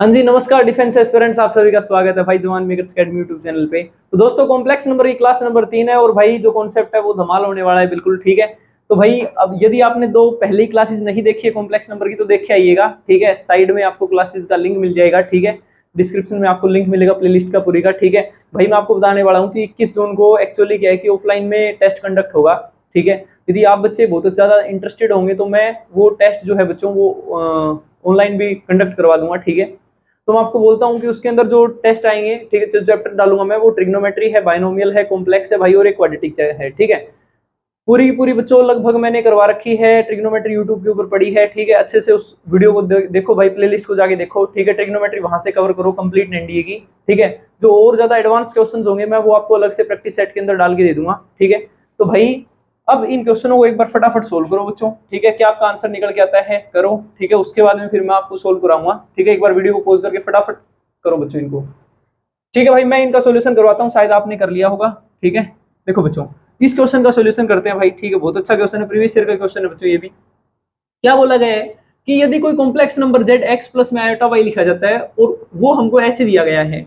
हाँ जी, नमस्कार defence aspirants, आप सभी का स्वागत है भाई जवान मेकर्स अकेडमी यूट्यूब चैनल पे। तो दोस्तों, कॉम्प्लेक्स नंबर की क्लास नंबर 3 है और भाई जो कॉन्सेप्ट है वो धमाल होने वाला है, बिल्कुल ठीक है। तो भाई अब यदि आपने दो पहली क्लासेस नहीं देखी है कॉम्प्लेक्स नंबर की तो देख के आइएगा, ठीक है। साइड में आपको क्लासेस का लिंक मिल जाएगा, ठीक है। डिस्क्रिप्शन में आपको लिंक मिलेगा प्लेलिस्ट का पूरी का, ठीक है। भाई मैं आपको बताने वाला हूँ कि 21 जून को एक्चुअली क्या है कि ऑफलाइन में टेस्ट कंडक्ट होगा, ठीक है। यदि आप बच्चे बहुत ज्यादा इंटरेस्टेड होंगे तो मैं वो टेस्ट जो है बच्चों वो ऑनलाइन भी कंडक्ट करवा दूंगा, ठीक है। तो मैं आपको बोलता हूँ कि उसके अंदर जो टेस्ट आएंगे, ठीक है, जो चैप्टर डालूंगा मैं वो ट्रिग्नोमेट्री है, बाइनोमियल है, कॉम्प्लेक्स है भाई, और एक क्वाड्रेटिक है, ठीक है। पूरी की पूरी बच्चों लगभग मैंने करवा रखी है, ट्रिग्नोमेट्री यूट्यूब के ऊपर पड़ी है, ठीक है। अच्छे से उस वीडियो को देखो भाई, प्लेलिस्ट को जाके देखो, ठीक है। ट्रिग्नोमेट्री वहां से कवर करो कंप्लीट एनडीए की, ठीक है। जो और ज्यादा एडवांस क्वेश्चंस होंगे मैं वो आपको अलग से प्रैक्टिस सेट के अंदर डाल के दे दूंगा, ठीक है। तो भाई अब इन क्वेश्चनों को एक बार फटाफट सोल्व करो बच्चों, ठीक है। क्या आपका आंसर निकल के आता है करो, ठीक है। उसके बाद में फिर मैं आपको सोल्व कराऊंगा, ठीक है। एक बार वीडियो को पॉज करके फटाफट करो बच्चों इनको, ठीक है। भाई मैं इनका सॉल्यूशन करवाता हूँ, शायद आपने कर लिया होगा, ठीक है। देखो बच्चों, इस क्वेश्चन का सॉल्यूशन करते हैं भाई, ठीक है। बहुत अच्छा क्वेश्चन है, प्रीवियस ईयर का क्वेश्चन है बच्चों। ये भी क्या बोला गया है कि यदि कोई complex number z x plus में आयोटा y लिखा जाता है और वो हमको ऐसे दिया गया है,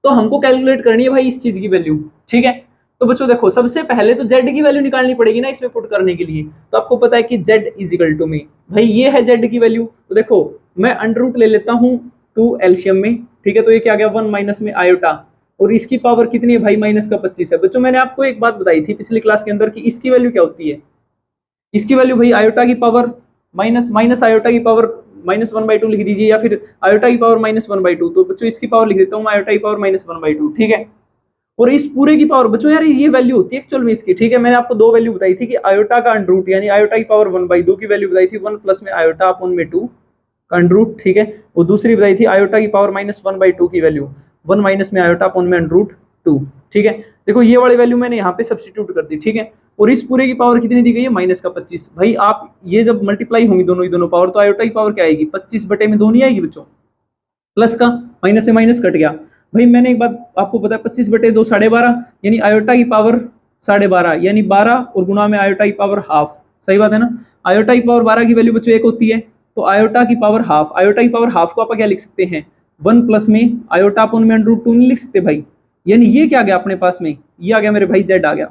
तो हमको कैलकुलेट करनी है भाई इस चीज की वैल्यू, ठीक है। तो बच्चों देखो, सबसे पहले तो z की वैल्यू निकालनी पड़ेगी ना इसमें पुट करने के लिए। तो आपको पता है कि z इज इक्वल टू में, भाई ये है z की वैल्यू। तो देखो मैं अंडर रूट ले लेता हूँ 2 एलसीएम में, ठीक है। तो ये क्या आ गया 1 माइनस में आयोटा, और इसकी पावर कितनी है भाई, माइनस का 25 है। बच्चों मैंने आपको एक बात बताई थी पिछली क्लास के अंदर कि इसकी वैल्यू क्या होती है। इसकी वैल्यू भाई आयोटा की पावर माइनस माइनस आयोटा की पावर -1/2 लिख दीजिए, या फिर आयोटा की पावर -1/2। तो बच्चों इसकी पावर लिख देता हूँ मैं, आयोटा की पावर -1/2, ठीक है। और इस पूरे की पावर बच्चों यार ये वैल्यू होती है एक्चुअल में इसकी, ठीक है। मैंने आपको दो वैल्यू बताई थी कि आयोटा का अंडर रूट यानी आयोटा की पावर 1/2 की वैल्यू बताई थी 1 प्लस में आयोटा अपॉन में 2 का अंडर रूट, ठीक है। और दूसरी बताई थी आयोटा की पावर -1/2 की वैल्यू 1 माइनस में आयोटा अपॉन में अंडर रूट 2, ठीक है। देखो ये वाली वैल्यू मैंने यहाँ पे सब्सटीट्यूट कर दी, ठीक है। और इस पूरे की पावर कितनी दी गई है, माइनस का 25। भाई आप ये जब मल्टीप्लाई होंगी दोनों ही दोनों पावर, तो आयोटा की पावर क्या आएगी, 25 बटे में 2 नहीं आएगी बच्चों, प्लस का माइनस से माइनस कट गया। भाई मैंने एक बात आपको पता है, 25 बटे 2 12.5, यानी आयोटा की पावर 12.5 यानी 12 और गुणा में आयोटा की पावर हाफ, सही बात है ना। आयोटा की पावर 12 की वैल्यू बच्चों 1 होती है, तो आयोटा की पावर हाफ, आयोटा की पावर हाफ को आप क्या लिख सकते हैं 1 प्लस में आयोटा अपॉन में अंडर रूट 2 नहीं लिख सकते भाई। यानी ये क्या आ गया अपने पास में, ये आ गया मेरे भाई जेड आ गया,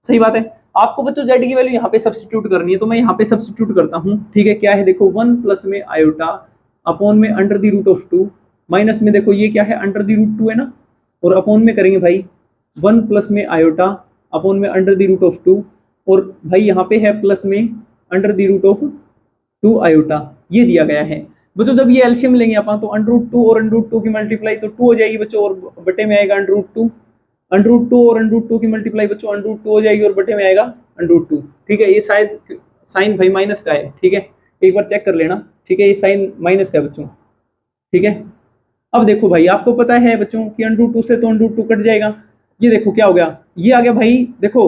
सही बात है। आपको बच्चों जेड की वैल्यू यहाँ पे सब्सटीट्यूट करनी है, तो मैं यहाँ पे सब्सटीट्यूट करता हूँ, ठीक है। क्या है देखो 1 प्लस में आयोटा अपॉन में under the root of 2, minus में देखो ये क्या है अंडर द रूट 2 है ना, और अपॉन में करेंगे भाई 1 प्लस में आयोटा अपॉन में अंडर द रूट ऑफ 2, और भाई यहाँ पे है प्लस में under the root of 2 iota, ये दिया गया है बच्चों। जब ये एलसीएम लेंगे अपन तो अंडर रूट 2 और अंडर रूट 2 की मल्टीप्लाई तो 2 हो जाएगी बच्चों, और बटे में आएगा अंडर रूट 2, अंडर रूट 2 और अंडर रूट 2 की मल्टीप्लाई बच्चों अंडर रूट 2 हो जाएगी और बटे में आएगा अंडर रूट 2, ठीक है। ये शायद साइन भाई माइनस का है, ठीक है, एक बार चेक कर लेना, ठीक है। ये साइन माइनस का है बच्चों, ठीक है। अब देखो भाई आपको पता है बच्चों कि अंडर रूट 2 से तो अंडर रूट 2 कट जाएगा। ये देखो क्या हो गया, ये आ गया भाई देखो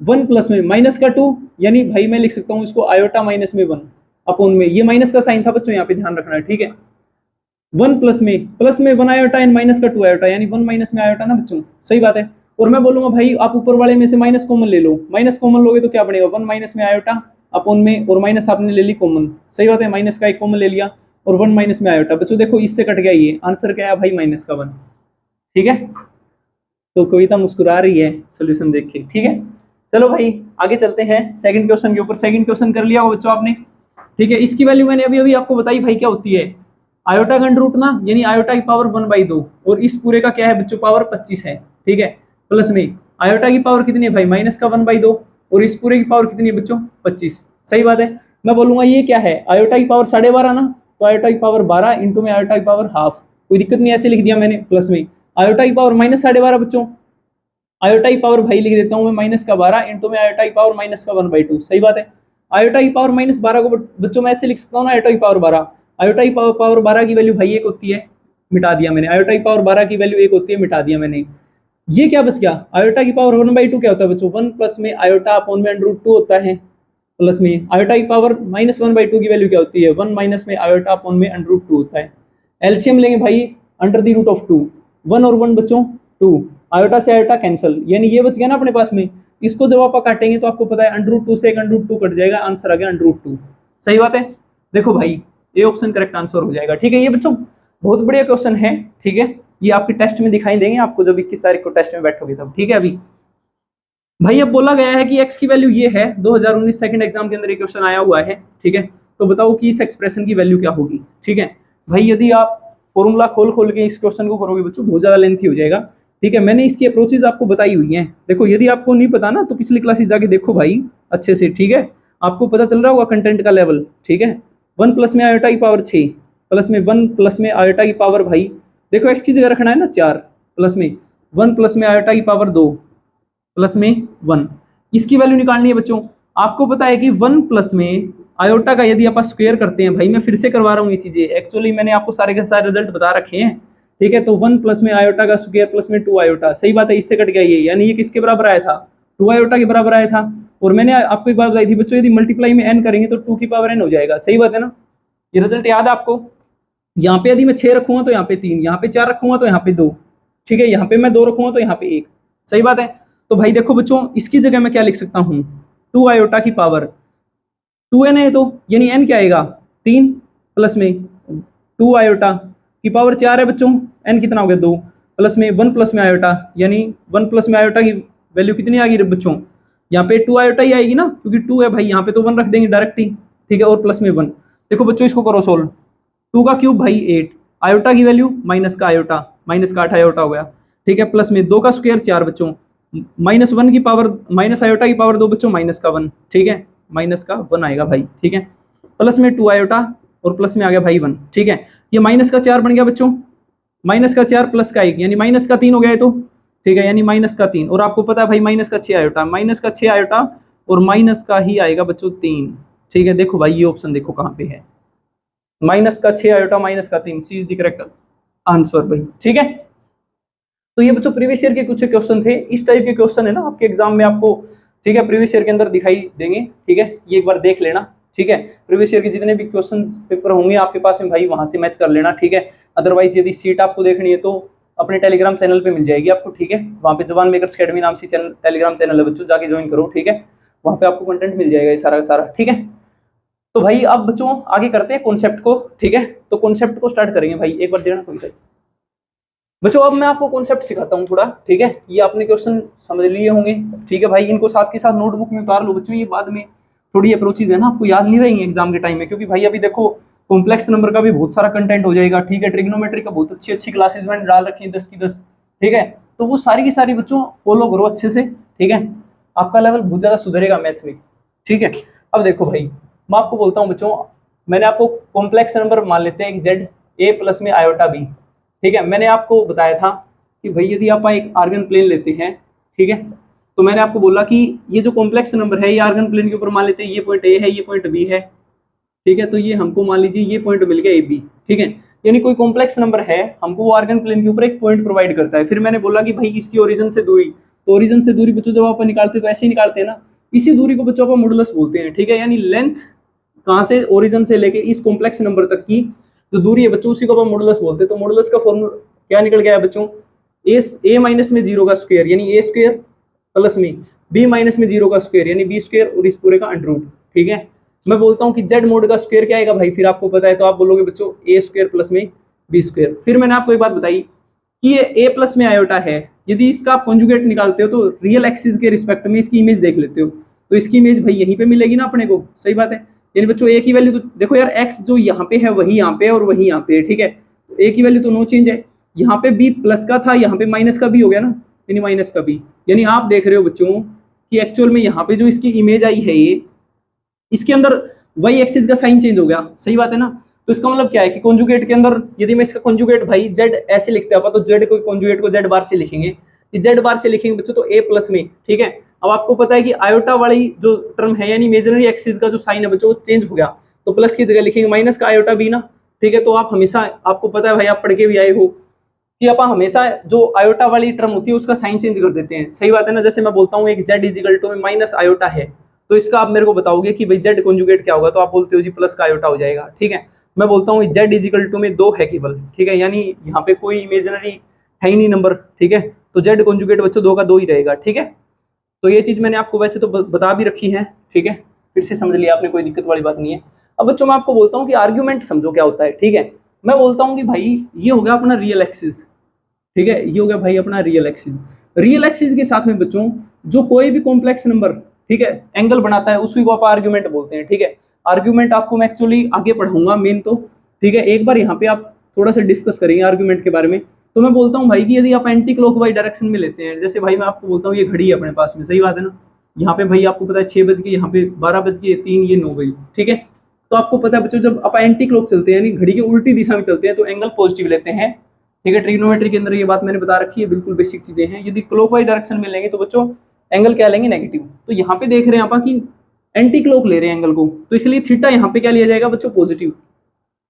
1 प्लस में माइनस का 2, यानी भाई मैं लिख सकता हूँ इसको आयोटा माइनस में 1 अपॉन में, ये माइनस का साइन था बच्चों, यहाँ पे ध्यान रखना है, ठीक है। 1 प्लस में 1 आयोटा एंड माइनस का 2 आयोटा, यानी 1 माइनस में आयोटा ना बच्चों, सही बात है। और मैं बोलूंगा भाई आप ऊपर वाले में से माइनस कॉमन ले लो, माइनस कॉमन लोगे तो क्या बनेगा 1 माइनस में आयोटा अपॉन में, और माइनस आपने ले ली कॉमन, सही बात है, माइनस का एक कॉमन ले लिया और 1 माइनस में आयोटा। बच्चों देखो इससे कट गया, ये आंसर क्या है भाई माइनस का 1, ठीक है। तो कविता मुस्कुरा रही है सोल्यूशन देख के, ठीक है। चलो भाई आगे चलते हैं सेकंड क्वेश्चन के ऊपर। सेकंड क्वेश्चन कर लिया हो बच्चों आपने, ठीक है। इसकी वैल्यू मैंने अभी अभी आपको बताई भाई क्या होती है, आयोटा का अंडर रूट ना, यानी आयोटा की पावर 1/2, और इस पूरे का क्या है बच्चों पावर 25 है, ठीक है। प्लस में आयोटा की पावर कितनी है भाई माइनस का 1/2, और इस पूरे की पावर कितनी है बच्चों 25, सही बात है। मैं बोलूंगा ये क्या है आयोटा की पावर 12.5 ना, तो आयोटा की पावर 12 इंटू में आयोटा की पावर हाफ, कोई दिक्कत नहीं, ऐसे लिख दिया मैंने। प्लस में आयोटा की पावर -12.5 बच्चों, आयोटा की पावर भाई लिख देता हूँ मैं माइनस का 12 इंटू में आयोटा की पावर माइनस का 1/2, सही बात है। आयोटा की पावर -12 को बच्चों मैं ऐसे लिख सकता हूँ ना, आयोटा की पावर 12, आयोटा की पावर 12 की वैल्यू भाई 1 होती है, मिटा दिया मैंने। आयोटा की पावर 12 की वैल्यू 1 होती है, मिटा दिया मैंने। ये क्या बच गया, आयोटा की पावर 1/2 क्या होता है बच्चों 1 प्लस में आयोटा अपॉन में अंडर रूट 2 होता है, प्लस में आयोटा की पावर -1/2 की वैल्यू क्या होती है 1 माइनस में आयोटा अपॉन में अंडर रूट 2 होता है। एलसीएम लेंगे भाई अंडर द रूट ऑफ 2, 1 और 1 बच्चों 2, आयोटा से आयोटा कैंसिल, यानी ये बच गया ना अपने पास में। इसको जब आप काटेंगे तो आपको पता है अंडर रूट 2 से एक अंडर रूट 2 कट जाएगा, आंसर आ गया अंडर रूट 2, सही बात है। देखो भाई ये ऑप्शन करेक्ट आंसर हो जाएगा, ठीक है। ये बच्चों बहुत बढ़िया क्वेश्चन है, ठीक है। ये आपके टेस्ट में दिखाई देंगे आपको जब 21 तारीख को टेस्ट में बैठोगे तब, ठीक है। अभी भाई अब बोला गया है कि x की वैल्यू ये है, 2019 सेकंड एग्जाम के अंदर ये क्वेश्चन आया हुआ है, ठीक है। तो बताओ कि इस एक्सप्रेशन की वैल्यू क्या होगी, ठीक है। भाई यदि आप फॉर्मूला खोल खोल के इस क्वेश्चन को करोगे बच्चों बहुत ज्यादा लेंथी हो जाएगा, ठीक है। मैंने इसकी अप्रोचेज आपको बताई हुई हैं। देखो यदि आपको नहीं पता ना तो पिछली क्लासेस जाके देखो भाई अच्छे से, ठीक है। आपको पता चल रहा होगा कंटेंट का लेवल, ठीक है। 1 प्लस में आयोटा की पावर 6 प्लस में 1 प्लस में आयोटा की पावर, भाई देखो एक्स की जगह रखना है ना 4 प्लस में 1 प्लस में आयोटा की पावर 2 प्लस में 1, इसकी वैल्यू निकालनी है बच्चों। आपको पता है कि 1 प्लस में आयोटा का यदि आप स्क्वायर करते हैं, भाई मैं फिर से करवा रहा हूँ ये चीजें, एक्चुअली मैंने आपको सारे के सारे रिजल्ट बता रखे हैं, ठीक है। तो 1 प्लस में आयोटा का स्क्वायर प्लस में 2 आयोटा, सही बात है, इससे कट गया ये, यानी ये किसके बराबर आया था, 2 आयोटा के बराबर आया था। और मैंने आपको एक बात बताई थी बच्चों, यदि मल्टीप्लाई में n करेंगे तो 2 की पावर n हो जाएगा, सही बात है ना। ये रिजल्ट याद है आपको। यहाँ पे यदि मैं 6 रखूंगा तो यहाँ पे 3, यहाँ पे 4 रखूंगा तो यहाँ पे 2, ठीक है। यहाँ पे मैं 2 रखूंगा तो यहाँ पे 1, सही बात है। तो भाई देखो बच्चों इसकी जगह मैं क्या लिख सकता हूँ, 2 आयोटा की पावर 2n है, तो यानी n क्या आएगा 3 प्लस में 2 आयोटा की पावर 4 है बच्चों, n कितना हो गया 2 प्लस में 1 प्लस में आयोटा, यानी 1 प्लस में आयोटा की वैल्यू कितनी आ गई बच्चों, यहाँ पे 2 आयोटा ही आएगी ना, क्योंकि 2 है भाई, यहाँ पे तो 1 रख देंगे डायरेक्ट ही, ठीक है। और प्लस में 1, देखो बच्चों इसको करो सोल्व, 2 का क्यूब भाई 8, आयोटा की वैल्यू माइनस का आयोटा, माइनस का 8 आयोटा हो गया, ठीक है। प्लस में 2 का स्क्वायर 4 बच्चों, माइनस 1 की पावर, माइनस आयोटा की पावर 2 बच्चों, माइनस का 1, ठीक है, माइनस का 1 आएगा भाई, ठीक है। प्लस में 2 आयोटा और प्लस में आ गया भाई 1, ठीक है। ये माइनस का 4 बन गया बच्चों, माइनस का 4 प्लस का 1 यानी माइनस का 3 हो गया है, तो ठीक है, यानी माइनस का 3। और आपको पता है भाई माइनस का 6 आयोटा, माइनस का 6 आयोटा और माइनस का ही आएगा बच्चों 3, ठीक है। देखो भाई ये ऑप्शन देखो कहाँ पे है, माइनस का 6 आयोटा माइनस का 3, सी इज द करेक्ट आंसर भाई, ठीक है। तो ये बच्चों प्रीवियस ईयर के कुछ क्वेश्चन थे, इस टाइप के क्वेश्चन है ना आपके एग्जाम में आपको, ठीक है, प्रीवियस ईयर के अंदर दिखाई देंगे, ठीक है। ये एक बार देख लेना, ठीक है। प्रीवियस ईयर के जितने भी क्वेश्चन पेपर होंगे आपके पास में भाई वहां से मैच कर लेना, ठीक है। अदरवाइज यदि सीट आपको देखनी है तो अपने टेलीग्राम चैनल पे मिल जाएगी आपको, ठीक है। वहाँ पे जवान मेकर्स अकेडमी नाम से टेलीग्राम चैनल है बच्चों, जाके ज्वाइन करो, ठीक है। वहाँ पे आपको कंटेंट मिल जाएगा ये सारा का सारा, ठीक है। तो भाई अब बच्चों आगे करते हैं कॉन्सेप्ट को, ठीक है। तो कॉन्सेप्ट को स्टार्ट करेंगे भाई, एक बार देना कोई बच्चों। अब मैं आपको कॉन्सेप्ट सिखाता हूँ थोड़ा, ठीक है। ये आपने क्वेश्चन समझ लिए होंगे, ठीक है भाई। इनको साथ के साथ नोटबुक में उतार लो बच्चों, ये बाद में थोड़ी अप्रोचेज है ना आपको याद नहीं रहेंगी एग्जाम के टाइम में, क्योंकि भाई अभी देखो कॉम्प्लेक्स नंबर का भी बहुत सारा कंटेंट हो जाएगा, ठीक है। ट्रिग्नोमेट्री का बहुत अच्छी अच्छी क्लासेस मैंने डाल रखी है 10 की 10, ठीक है। तो वो सारी की सारी बच्चों फॉलो करो अच्छे से, ठीक है। आपका लेवल बहुत ज्यादा सुधरेगा मैथ में, ठीक है। अब देखो भाई मैं आपको बोलता हूँ बच्चों, मैंने आपको कॉम्प्लेक्स नंबर मान लेते हैं जेड ए प्लस में आयोटा बी, ठीक है। मैंने आपको बताया था कि भाई यदि आप एक आर्गन प्लेन लेते हैं, ठीक है, तो मैंने आपको बोला कि ये जो कॉम्प्लेक्स नंबर है ये आर्गन प्लेन के ऊपर मान लेते हैं, ये पॉइंट ए है, ये पॉइंट बी है, ठीक है। तो ये हमको मान लीजिए ये पॉइंट मिल गया ए बी, ठीक है। यानी कोई कॉम्प्लेक्स नंबर है, हमको वो आर्गन प्लेन के ऊपर एक पॉइंट प्रोवाइड करता है। फिर मैंने बोला कि भाई इसकी ओरिजिन से दूरी, तो ओरिजिन से दूरी बच्चों जब आप निकालते हैं तो ऐसे ही निकालते हैं ना, इसी दूरी को बच्चों आप मॉडुलस बोलते हैं, ठीक है। यानी लेंथ कहाँ से ओरिजिन से लेके इस कॉम्प्लेक्स नंबर तक की जो दूरी है बच्चों उसी को आप मॉडुलस बोलते हैं। तो मॉडुलस का फॉर्मूला क्या निकल गया है बच्चों, ए माइनस में 0 का स्क्वायर यानी ए स्क्वायर प्लस में बी माइनस में 0 का स्क्वायर यानी बी स्क्वायर और इस पूरे का अंडर रूट, ठीक है। मैं बोलता हूँ कि जेड मोड का स्क्वायर क्या आएगा भाई, फिर आपको पता है तो आप बोलोगे बच्चों ए स्क्वायर प्लस में बी स्क्वायर। फिर मैंने आपको एक बात बताई कि ये ए प्लस में आयोटा है, यदि इसका आप कॉन्जुगेट निकालते हो तो रियल एक्सिस के रिस्पेक्ट में इसकी इमेज देख लेते हो, तो इसकी इमेज भाई यहीं पे मिलेगी ना अपने को, सही बात है। यानी बच्चों ए की वैल्यू तो देखो यार, एक्स जो यहाँ पे है वही यहाँ पे और वही यहाँ पे है, ठीक है। तो ए की वैल्यू तो नो चेंज है, यहाँ पे बी प्लस का था, यहाँ पे माइनस का बी हो गया ना, यानी माइनस का बी। यानी आप देख रहे हो बच्चों कि एक्चुअल में यहाँ पे जो इसकी इमेज आई है ये, इसके अंदर वाई एक्सिस का साइन चेंज हो गया, सही बात है ना। तो इसका मतलब क्या है कि कॉन्जुगेट के अंदर यदि मैं इसका कॉन्जुगेट भाई जेड ऐसे लिखते हैं तो जेड को कॉन्जुगेट को जेड बार से लिखेंगे, जेड बार से लिखेंगे बच्चों तो ए प्लस में, ठीक है। अब आपको पता है कि आयोटा वाली जो टर्म है यानी इमेजिनरी एक्सिस का जो साइन है बच्चों वो चेंज हो गया, तो प्लस की जगह लिखेंगे माइनस का आयोटा बी ना, ठीक है। तो आप हमेशा, आपको पता है भाई आप पढ़ के भी आए हो कि आप हमेशा जो आयोटा वाली टर्म होती है उसका साइन चेंज कर देते हैं, सही बात है ना। जैसे मैं बोलता हूँ एक जेड इजिकल टू में माइनस आयोटा है, तो इसका आप मेरे को बताओगे कि भाई जेड कॉन्जुगेट क्या होगा, तो आप बोलते हो जी प्लस का आयोटा हो जाएगा, ठीक है। मैं बोलता हूँ जेड इजिकल टू में 2 है केवल, ठीक है, यानी यहाँ पे कोई इमेजिनरी है ही नहीं नंबर, ठीक है। तो जेड कॉन्जुगेट बच्चों 2 का 2 ही रहेगा, ठीक है। तो ये चीज मैंने आपको वैसे तो बता भी रखी है, ठीक है, फिर से समझ लिया आपने, कोई दिक्कत वाली बात नहीं है। अब बच्चों मैं आपको बोलता हूँ कि आर्ग्यूमेंट समझो क्या होता है, ठीक है। मैं बोलता हूँ कि भाई ये हो गया अपना रियल एक्सिस, ठीक है, ये हो गया भाई अपना रियल एक्सिस। रियल एक्सिस के साथ में बच्चों जो कोई भी कॉम्प्लेक्स नंबर, ठीक है, एंगल बनाता है उसको आप आर्ग्यूमेंट बोलते हैं, ठीक है। आर्ग्यूमेंट आपको मैं एक्चुअली आगे पढ़ाऊंगा मेन तो, ठीक है, एक बार यहाँ पे आप थोड़ा सा डिस्कस करेंगे आर्ग्यूमेंट के बारे में। तो मैं बोलता हूँ भाई कि यदि आप एंटी क्लॉकवाइज डायरेक्शन में लेते हैं, जैसे भाई मैं आपको बोलता हूँ ये घड़ी है अपने पास में, सही बात है ना, यहाँ पे भाई आपको पता है 6 बज गए, यहाँ पे 12 बज गए 3, ये 9 गई, ठीक है। तो आपको पता है बच्चों जब आप एंटी क्लॉक चलते हैं यानी घड़ी के उल्टी दिशा में चलते हैं तो एंगल पॉजिटिव लेते हैं, ठीक है। ट्रिग्नोमेट्री के अंदर ये बात मैंने बता रखी है, बिल्कुल बेसिक चीजें हैं। यदि क्लॉकवाइज डायरेक्शन में लेंगे तो बच्चों एंगल क्या लेंगे, नेगेटिव। तो यहाँ पे देख रहे हैं आप कि एंटी क्लॉक ले रहे हैं एंगल को, तो इसलिए थीटा यहाँ पे क्या लिया जाएगा बच्चों, पॉजिटिव,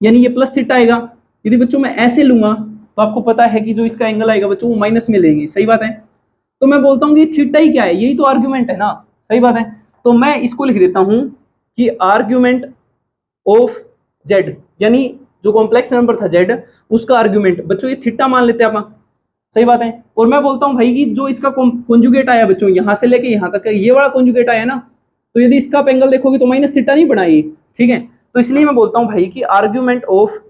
यानी ये प्लस थीटा आएगा। यदि बच्चों मैं ऐसे लूंगा तो आपको पता है कि जो इसका एंगल आएगा बच्चों वो माइनस में लेंगे, सही बात है। तो मैं बोलता हूँ कि थीटा ही क्या है, यही तो आर्ग्यूमेंट है ना, सही बात है। तो मैं इसको लिख देता हूं कि आर्ग्यूमेंट ऑफ जेड, यानी जो कॉम्प्लेक्स नंबर था जेड उसका आर्ग्यूमेंट, बच्चों ये थीटा मान लेते हैं आप, सही बात है। और मैं बोलता हूं भाई कि जो इसका कॉन्जुगेट आया बच्चों यहां से लेके यहां तक ये वाला कॉन्जुगेट आया ना, तो यदि इसका आप एंगल देखोगे तो माइनस थीटा नहीं बना ये, ठीक है। तो इसलिए मैं बोलता हूं भाई कि आर्ग्यूमेंट ऑफ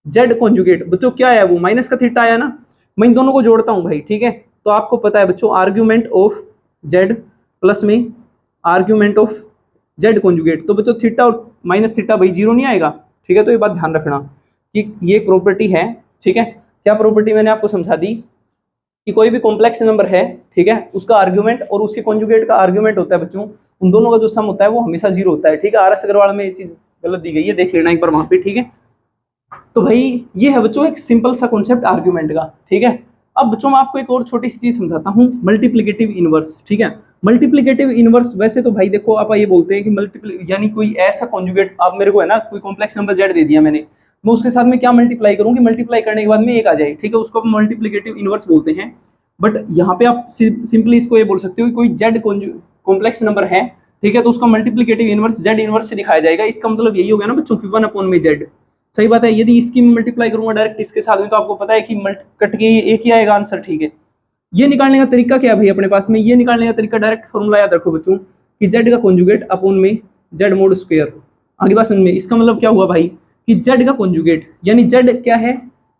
जेड कॉन्जुगेट बच्चों क्या आया, वो माइनस का थीटा आया ना। मैं इन दोनों को जोड़ता हूं भाई, ठीक है। तो आपको पता है बच्चों आर्ग्यूमेंट ऑफ जेड प्लस में आर्ग्यूमेंट ऑफ जेड कॉन्जुगेट, तो बच्चों थीटा और माइनस थीटा भाई जीरो नहीं आएगा, ठीक है। तो ये बात ध्यान रखना कि ये प्रॉपर्टी है, ठीक है। क्या प्रॉपर्टी मैंने आपको समझा दी कि कोई भी कॉम्प्लेक्स नंबर है, ठीक है, उसका आर्ग्यूमेंट और उसके कॉन्जुगेट का आर्ग्यूमेंट होता है बच्चों, उन दोनों का जो सम होता है वो हमेशा जीरो होता है, ठीक है। आर.एस. अग्रवाल में ये चीज गलत दी गई है, देख लेना एक बार वहां पे, ठीक है। तो भाई ये है बच्चों एक सिंपल सा कॉन्सेप्ट आर्ग्यूमेंट का, ठीक है। अब बच्चों मैं आपको एक और छोटी सी चीज समझाता हूँ, मल्टीप्लिकेटिव इनवर्स, ठीक है। मल्टीप्लिकेटिव इनवर्स वैसे तो भाई देखो आप ये बोलते हैं कि मल्टीप्ली यानी कोई ऐसा कॉन्जुगेट, आप मेरे को है ना कोई कॉम्प्लेक्स नंबर जेड दे दिया मैंने, मैं उसके साथ में क्या मल्टीप्लाई करूंगी, मल्टीप्लाई करने के बाद में एक आ जाए, ठीक है, उसको हम मल्टीप्लिकेटिव इनवर्स बोलते हैं। बट यहाँ पे आप सिंपली इसको ये बोल सकते हो कि कोई जेड कॉम्प्लेक्स नंबर है, ठीक है, तो उसका मल्टीप्लिकेटिव इनवर्स जेड इनवर्स से दिखाया जाएगा। इसका मतलब यही हो गया ना बच्चों कि 1 में जेड, सही बात है। यदि इसकी मल्टीप्लाई करूंगा डायरेक्ट इसके साथ में तो आपको पता है कि कट के एक ही आएगा आंसर, ठीक है। ये निकालने का तरीका क्या है भाई अपने पास में, ये निकालने का तरीका डायरेक्ट फॉर्मूला याद रखो बच्चों कि जेड का कॉन्जुगेट अपॉन में जेड मोड स्क्वायर। आगे बात समझ में, इसका मतलब क्या हुआ भाई कि जेड का कॉन्जुगेट यानी जेड क्या है,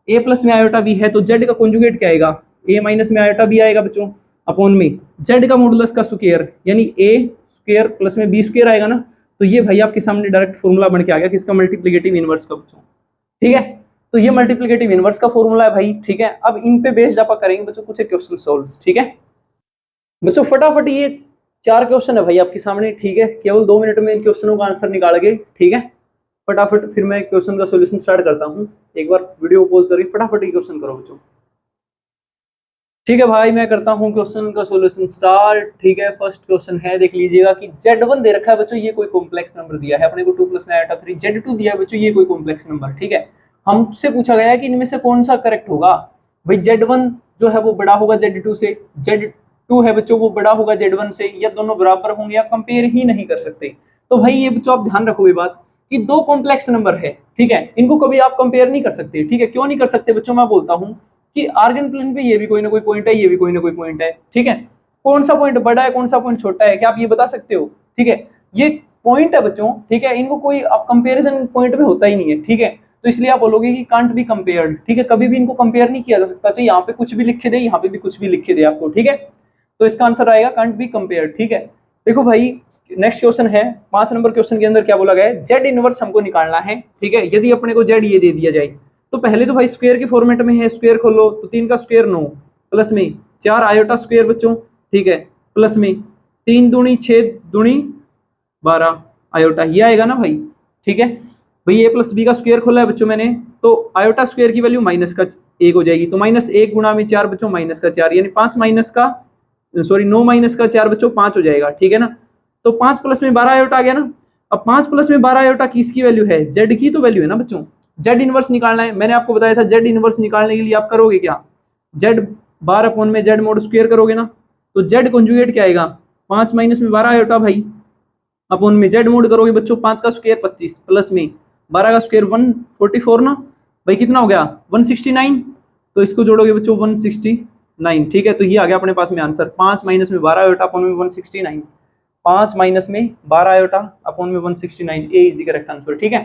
ए प्लस में आयोटा बी है, तो जेड का कॉन्जुगेट क्या आएगा, ए माइनस में आयोटा बी आएगा बच्चों, अपॉन में जेड का मॉडुलस का स्क्वायर यानी ए स्क्वायर प्लस में बी स्क्वायर आएगा ना। तो ये भाई आपके सामने डायरेक्ट फॉर्मूला बन के आ गया किसका, मल्टीप्लिकेटिव इनवर्स का बच्चों, ठीक है। तो ये मल्टीप्लिकेटिव इनवर्स का फॉर्मूला है भाई, ठीक है। अब इन पे बेस्ड आप करेंगे बच्चों कुछ क्वेश्चन सॉल्व, ठीक है। बच्चों फटाफट ये 4 क्वेश्चन है भाई आपके सामने, ठीक है, केवल 2 मिनट में इन क्वेश्चनों का आंसर निकाल के, ठीक है। फटाफट फिर मैं क्वेश्चन का सॉल्यूशन स्टार्ट करता हूँ, एक बार वीडियो पॉज करके फटाफट ये क्वेश्चन करो बच्चों, ठीक है भाई। मैं करता हूँ क्वेश्चन का सॉल्यूशन स्टार्ट, ठीक है। फर्स्ट क्वेश्चन है, देख लीजिएगा कि Z1 दे रखा है बच्चों, ये कोई कॉम्प्लेक्स नंबर दिया है अपने को 2 प्लस में आयोटा 3, Z2 दिया है बच्चों, ये कोई कॉम्प्लेक्स नंबर, ठीक है। हमसे पूछा गया है कि इनमें से कौन सा करेक्ट होगा भाई, Z1 जो है वो बड़ा होगा Z2 से, Z2 है बच्चों वो बड़ा होगा Z1 से, या दोनों बराबर होंगे या कंपेयर ही नहीं कर सकते। तो भाई ये बच्चों आप ध्यान रखो ये बात कि 2 कॉम्प्लेक्स नंबर है, ठीक है, इनको कभी आप कंपेयर नहीं कर सकते, ठीक है। क्यों नहीं कर सकते बच्चों, मैं बोलता हूँ कि आर्गन प्लेन पे ये भी कोई ना कोई पॉइंट है, ये भी कोई ना कोई पॉइंट है, ठीक है। कौन सा पॉइंट बड़ा है कौन सा पॉइंट छोटा है, क्या आप ये बता सकते हो, ठीक है। ये पॉइंट है बच्चों, ठीक है, इनको कोई आप कंपैरिजन पॉइंट में होता ही नहीं है, ठीक है। तो इसलिए आप बोलोगे कि कांट बी कंपेयर्ड, ठीक है, कभी भी इनको कंपेयर नहीं किया जा सकता, चाहे यहाँ पे कुछ भी लिखे दे यहाँ पे भी कुछ भी लिखे दे आपको, ठीक है। तो इसका आंसर आएगा कांट बी कंपेयर्ड, ठीक है। देखो भाई नेक्स्ट क्वेश्चन है 5 नंबर क्वेश्चन के अंदर क्या बोला गया है, जेड इनवर्स हमको निकालना है, ठीक है। यदि अपने को जेड ये दे दिया जाए तो पहले तो भाई स्क्वायर के फॉर्मेट में है, स्क्वायर खोलो तो 3 का स्क्वायर 9 प्लस में 4 आयोटा स्क्वायर बच्चों, ठीक है, प्लस में 3 दूनी 6 दूनी 12 आयोटा, ये आएगा ना भाई, ठीक है। भाई ए प्लस बी का स्क्वायर खोला है बच्चों मैंने, तो आयोटा स्क्वायर की वैल्यू माइनस का 1 हो जाएगी, तो माइनस 1 गुणा में 4 बच्चों माइनस का 4, यानी 5 माइनस का 9 माइनस का 4 बच्चों 5 हो जाएगा, ठीक है ना। तो 5 प्लस में 12 आयोटा आ गया ना। अब 5 प्लस में 12 आयोटा किसकी वैल्यू है, जेड की तो वैल्यू है ना बच्चों। जेड इनवर्स निकालना है, मैंने आपको बताया था जेड इनवर्स निकालने के लिए आप करोगे क्या, जेड बार अपॉन में जेड मोड स्क्वायर करोगे ना, तो जेड कॉन्जुगेट क्या आएगा 5 माइनस में 12 आयोटा भाई अपॉन में जेड मोड करोगे बच्चों 5 का स्क्वायर 25 प्लस में 12 का स्क्वायर 144 ना भाई, कितना हो गया 169, तो इसको जोड़ोगे बच्चों 169, ठीक है। तो ये आ गया अपने पास में आंसर, 5 माइनस में 12 आयोटा अपॉन में 169, 5 माइनस में 12 आयोटा अपॉन में 169, ए इज द करेक्ट आंसर, ठीक है।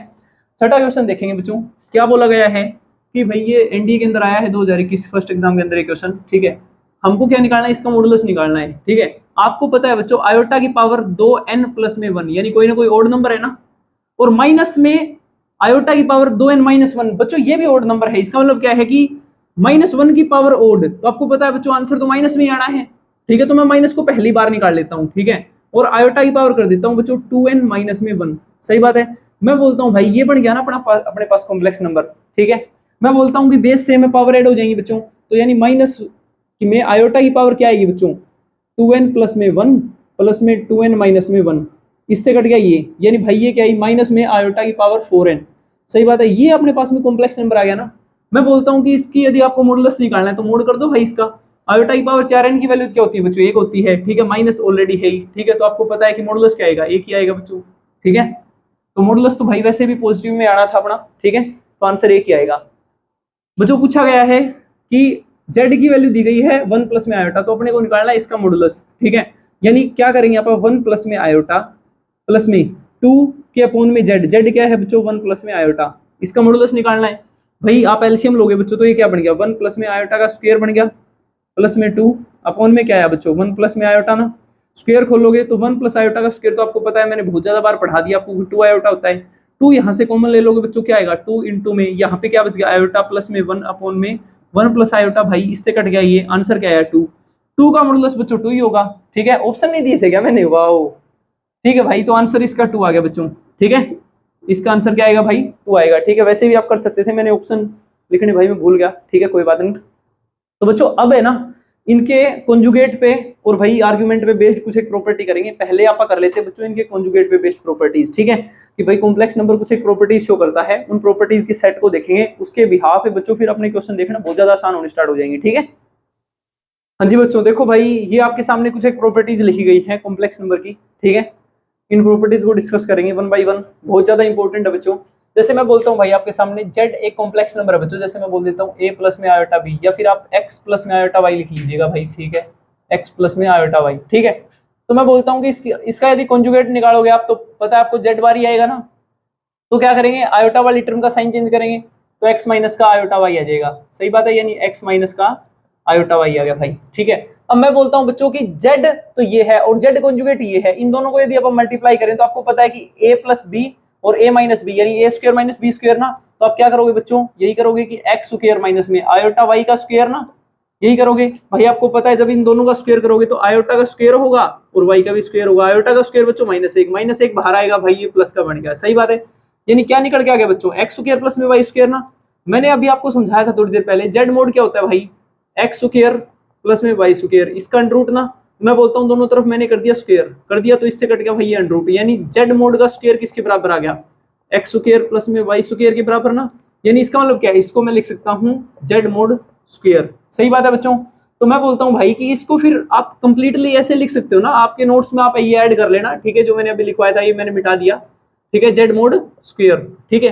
छठा क्वेश्चन देखेंगे बच्चों, क्या बोला गया है कि भाई ये एनडीए के अंदर आया है 2021 फर्स्ट एग्जाम के अंदर एक क्वेश्चन, ठीक है। हमको क्या निकालना है, इसका मॉडुलस निकालना है, ठीक है। आपको पता है बच्चों आयोटा की पावर 2n प्लस में 1, यानी कोई ना कोई ओड नंबर है ना, और माइनस में आयोटा की पावर 2n माइनस 1, बच्चों ये भी ओड नंबर है। इसका मतलब क्या है कि -1 की पावर ओड, तो आपको पता है बच्चों आंसर तो माइनस में ही आना है, ठीक है। तो मैं माइनस को पहली बार निकाल लेता हूँ, ठीक है, और आयोटा की पावर कर देता हूँ बच्चों 2n माइनस में 1, सही बात है। मैं बोलता हूँ भाई ये बन गया ना अपने पास कॉम्प्लेक्स नंबर, ठीक है। मैं बोलता हूँ कि बेस से में पावर ऐड हो जाएंगी बच्चों, तो यानी माइनस में आयोटा की पावर क्या आएगी बच्चों, 2n प्लस में 1 प्लस में 2n माइनस में 1, इससे कट गया ये, यानी भाई ये क्या है, माइनस में आयोटा की पावर 4n, सही बात है। ये अपने पास में कॉम्प्लेक्स नंबर आ गया ना। मैं बोलता हूँ कि इसकी यदि आपको मॉडुलस निकालना है तो मोड कर दो भाई इसका। आयोटा की पावर 4n की वैल्यू क्या होती है बच्चों, 1 होती है, ठीक है, माइनस ऑलरेडी है ही, ठीक है। तो आपको पता है कि मॉडुलस क्या आएगा, 1 ही आएगा बच्चों, ठीक है। तो मॉडुलस तो भाई वैसे भी पॉजिटिव में आना था अपना, ठीक है, तो आंसर 1 ही आएगा। बच्चों पूछा गया है कि z की वैल्यू दी गई है 1 प्लस में आयोटा, तो अपने को निकालना है इसका मॉडुलस, ठीक है। यानी क्या करेंगे आप, 1 प्लस में आयोटा प्लस में 2 के अपोन में z क्या है बच्चों, 1 प्लस में आयोटा, इसका मॉडुलस निकालना है। भाई आप एलसीएम लोगे बच्चों, तो ये क्या बन गया, 1 प्लस में आयोटा का स्क्वायर बन गया, प्लस में 2 अपोन में क्या है बच्चों, 1 प्लस में आयोटा ना, स्क्वायर खोलोगे तो 1 प्लस आयोटा का स्क्वायर, तो आपको पता है मैंने बहुत ज्यादा बार पढ़ा दिया आपको, 2 आयोटा होता है। 2 यहाँ से कॉमन ले लोगे बच्चों, क्या आएगा 2 इंटू में, यहाँ पे क्या बच गया आयोटा प्लस में 1 अपोन में 1 प्लस आयोटा, भाई इससे कट गया ये, आंसर क्या आया 2। 2 का मॉडुलस बच्चों 2 ही होगा, ठीक है। ऑप्शन नहीं दिए थे क्या मैंने, वाओ, ठीक है भाई, तो आंसर इसका 2 आ गया बच्चों, ठीक है। इसका आंसर क्या आएगा भाई, 2 आएगा, ठीक है। वैसे भी आप कर सकते थे, मैंने ऑप्शन लिखने भाई मैं भूल गया, ठीक है, कोई बात नहीं। तो बच्चों अब है ना इनके कॉन्जुगेट पे और भाई आर्गुमेंट पे बेस्ड कुछ एक प्रॉपर्टी करेंगे। पहले आप कर लेते हैं बच्चों इनके कॉन्जुगेट पे बेस्ड प्रॉपर्टीज, ठीक है, कि भाई कॉम्प्लेक्स नंबर कुछ एक प्रॉपर्टीज शो करता है, उन प्रॉपर्टीज की सेट को देखेंगे, उसके बिहाफ पे बच्चों फिर अपने क्वेश्चन देखना बहुत ज्यादा आसान होने स्टार्ट हो जाएंगे, ठीक है। हाँ जी बच्चों देखो भाई, ये आपके सामने कुछ एक प्रॉपर्टीज लिखी गई है कॉम्प्लेक्स नंबर की, ठीक है। इन प्रॉपर्टीज को डिस्कस करेंगे वन बाय वन, बहुत ज्यादा इंपॉर्टेंट है बच्चों। जैसे मैं बोलता हूँ भाई आपके सामने z एक कॉम्प्लेक्स नंबर है बच्चों, जैसे मैं बोल देता हूँ a प्लस में आयोटा b, या फिर आप x प्लस में आयोटा y लिख लीजिएगा भाई, ठीक है, x प्लस में आयोटा y, ठीक है। तो मैं बोलता हूँ कि इसका यदि कॉन्जुगेट निकालोगे आप, तो पता है आपको z बार ही आएगा ना, तो क्या करेंगे आयोटा वाली टर्म का साइन चेंज करेंगे, तो x माइनस का आयोटा y आ जाएगा, सही बात है, यानी x माइनस का आयोटा y आ गया भाई, ठीक है। अब मैं बोलता हूं बच्चों की z तो ये है और z कॉन्जुगेट ये है, इन दोनों को यदि आप मल्टीप्लाई करें तो आपको पता है कि a प्लस बी और a माइनस बी यानी a square minus B square ना, तो आप क्या करोगे बच्चों, यही करोगे कि x स्क्वायर माइनस में आयोटा y का स्क्वायर ना, यही करोगे भाई। आपको पता है जब इन दोनों का स्क्वायर करोगे तो आयोटा का स्क्वायर होगा और y का भी स्क्वायर होगा, आयोटा का स्क्वायर बच्चों माइनस एक बाहर आएगा भाई, ये प्लस का बन गया, सही बात है। यानी क्या निकल के आ गया बच्चों, एक्स स्क्वायर प्लस में वाई स्क्वायर ना। मैंने अभी आपको समझाया था थोड़ी देर पहले, जेड मोड क्या होता है भाई, एक्स स्क्वायर प्लस में वाई स्क्वायर, इसका अंडरूट ना, मैं बोलता हूँ दोनों तरफ मैंने कर दिया स्क्वायर, कर दिया तो इससे कट गया भाई ये अंडरूट, यानी जेड मोड का स्क्वायर किसके बराबर आ गया, एक्स स्क्वायर प्लस में वाई स्क्वायर के बराबर ना। यानी इसका मतलब क्या है, इसको मैं लिख सकता हूँ जेड मोड स्क्वायर, सही बात है बच्चों। तो मैं बोलता हूँ भाई कि इसको फिर आप कंप्लीटली ऐसे लिख सकते हो ना, आपके नोट्स में आप ये ऐड कर लेना, ठीक है, जो मैंने अभी लिखवाया था ये मैंने मिटा दिया, ठीक है, जेड मोड स्क्वायर, ठीक है,